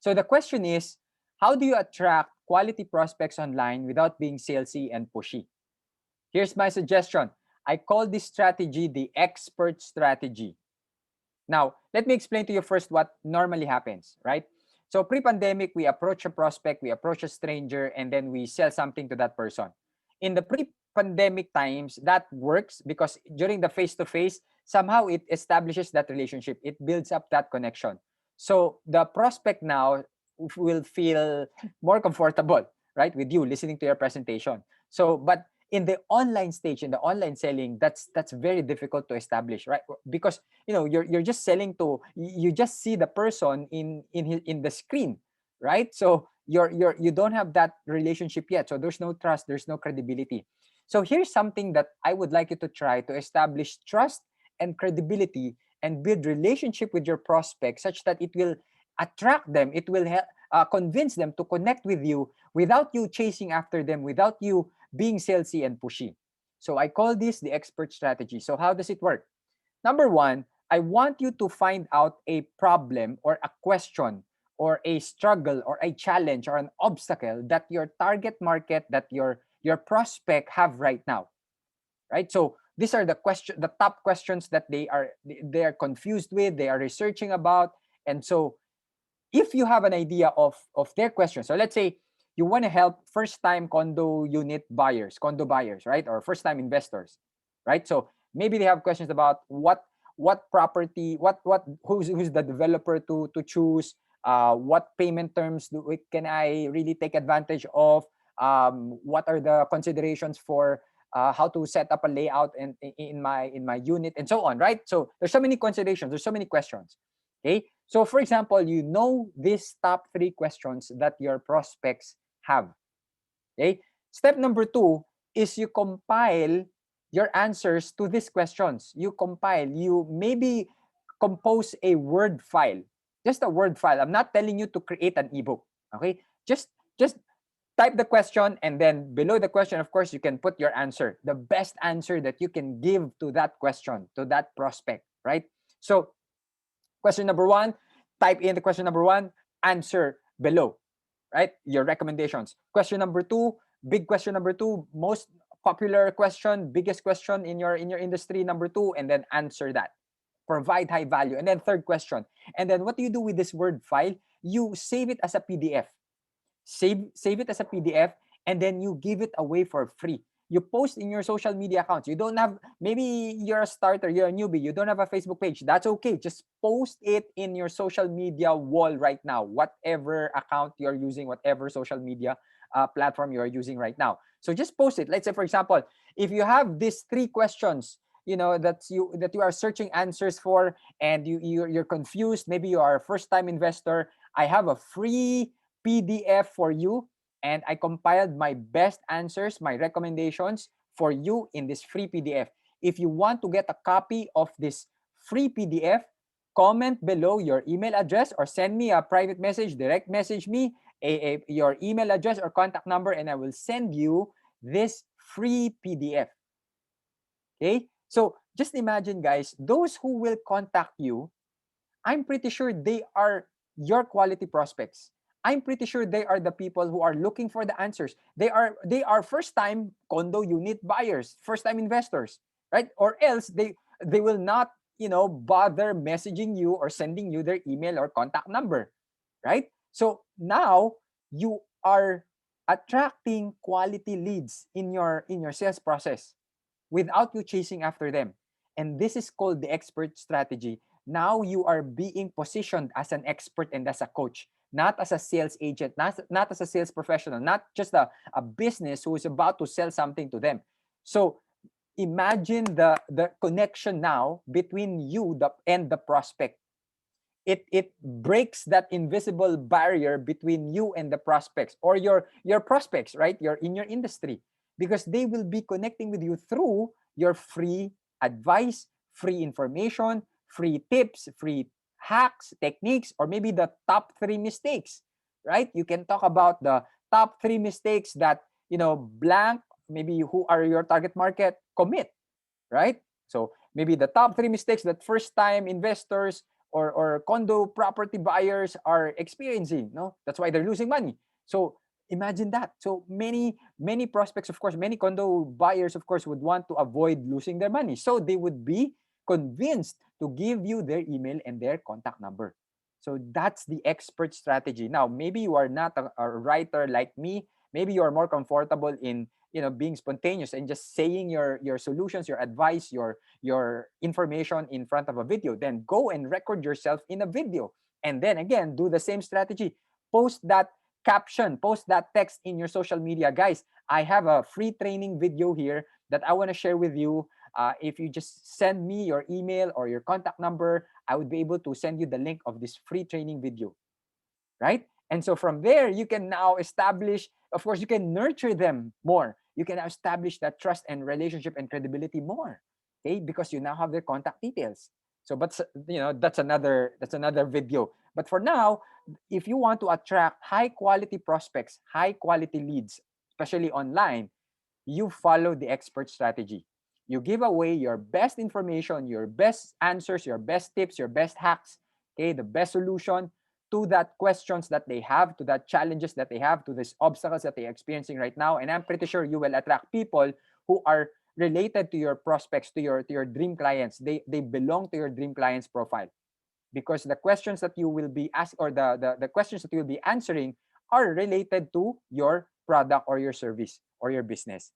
So the question is, how do you attract quality prospects online without being salesy and pushy? Here's my suggestion. I call this strategy the expert strategy. Now, let me explain to you first what normally happens, right? So pre-pandemic, we approach a prospect, we approach a stranger, and then we sell something to that person. In the pre-pandemic times, that works because during the face-to-face, somehow it establishes that relationship. It builds up that connection. So the prospect now will feel more comfortable, right, with you listening to your presentation. So, but in the online stage, in the online selling, that's very difficult to establish, right? Because you're just selling to, you just see the person in the screen, right? So you don't have that relationship yet, so there's no trust, there's no credibility. So here's something that I would like you to try to establish trust and credibility and build relationship with your prospect such that it will attract them, it will convince them to connect with you without you chasing after them, without you being salesy and pushy. So I call this the expert strategy. So how does it work? Number one, I want you to find out a problem or a question or a struggle or a challenge or an obstacle that your target market, that your prospect have right now, right? So these are the top questions that they are confused with, they are researching about. And so if you have an idea of their question, so let's say you want to help first-time condo buyers, right? Or first-time investors, right? So maybe they have questions about what property, who's the developer to choose, what payment terms can I really take advantage of, what are the considerations for how to set up a layout in my unit, and so on, right? So there's so many considerations, there's so many questions. Okay, so for example, these top 3 questions that your prospects have. Okay, step number 2 is you compile your answers to these questions. You maybe compose a Word file, just a Word file. I'm not telling you to create an ebook. Okay, just type the question, and then below the question, of course, you can put your answer, the best answer that you can give to that question, to that prospect, right? So question number 1, type in the question number 1, answer below, right? Your recommendations. Question number 2, big question number 2, most popular question, biggest question in your industry, number 2, and then answer that. Provide high value. And then third question. And then what do you do with this Word file? You save it as a PDF. Save it as a PDF, and then you give it away for free. You post in your social media accounts. You don't have, maybe you're a starter, you're a newbie, you don't have a Facebook page. That's okay. Just post it in your social media wall right now, whatever account you're using, whatever social media platform you're using right now. So just post it. Let's say, for example, if you have these 3 questions, that you are searching answers for, and you're confused, maybe you are a first-time investor, I have a free PDF for you, and I compiled my best answers, my recommendations for you in this free PDF. If you want to get a copy of this free PDF, comment below your email address or send me a private message, direct message me your email address or contact number, and I will send you this free PDF. Okay? So just imagine, guys, those who will contact you, I'm pretty sure they are your quality prospects. I'm pretty sure they are the people who are looking for the answers. They are first-time condo unit buyers, first-time investors, right? Or else they will not, bother messaging you or sending you their email or contact number, right? So now you are attracting quality leads in your sales process without you chasing after them. And this is called the expert strategy. Now you are being positioned as an expert and as a coach, not as a sales agent, not as a sales professional, not just a business who is about to sell something to them. So imagine the connection now between you and the prospect. It breaks that invisible barrier between you and the prospects, or your prospects, right? You're in your industry, because they will be connecting with you through your free advice, free information, free tips, free hacks, techniques, or maybe the top 3 mistakes, right? You can talk about the top 3 mistakes that, blank, maybe who are your target market, commit, right? So maybe the top 3 mistakes that first time investors or condo property buyers are experiencing. No, that's why they're losing money. So imagine that. So many prospects, of course, many condo buyers, of course, would want to avoid losing their money. So they would be convinced to give you their email and their contact number. So that's the expert strategy. Now, maybe you are not a writer like me. Maybe you are more comfortable in being spontaneous and just saying your solutions, your advice, your information in front of a video. Then go and record yourself in a video, and then again do the same strategy. Post that caption, post that text in your social media. Guys, I have a free training video here that I want to share with you. If you just send me your email or your contact number, I would be able to send you the link of this free training video, right? And so from there, you can now establish, of course, you can nurture them more. You can establish that trust and relationship and credibility more, okay? Because you now have their contact details. So, but that's another video. But for now, if you want to attract high quality prospects, high quality leads, especially online, you follow the expert strategy. You give away your best information, your best answers, your best tips, your best hacks, okay, the best solution to that questions that they have, to that challenges that they have, to these obstacles that they're experiencing right now. And I'm pretty sure you will attract people who are related to your prospects, to your dream clients. They belong to your dream clients profile, because the questions that you will be asked, or the questions that you will be answering, are related to your product or your service or your business.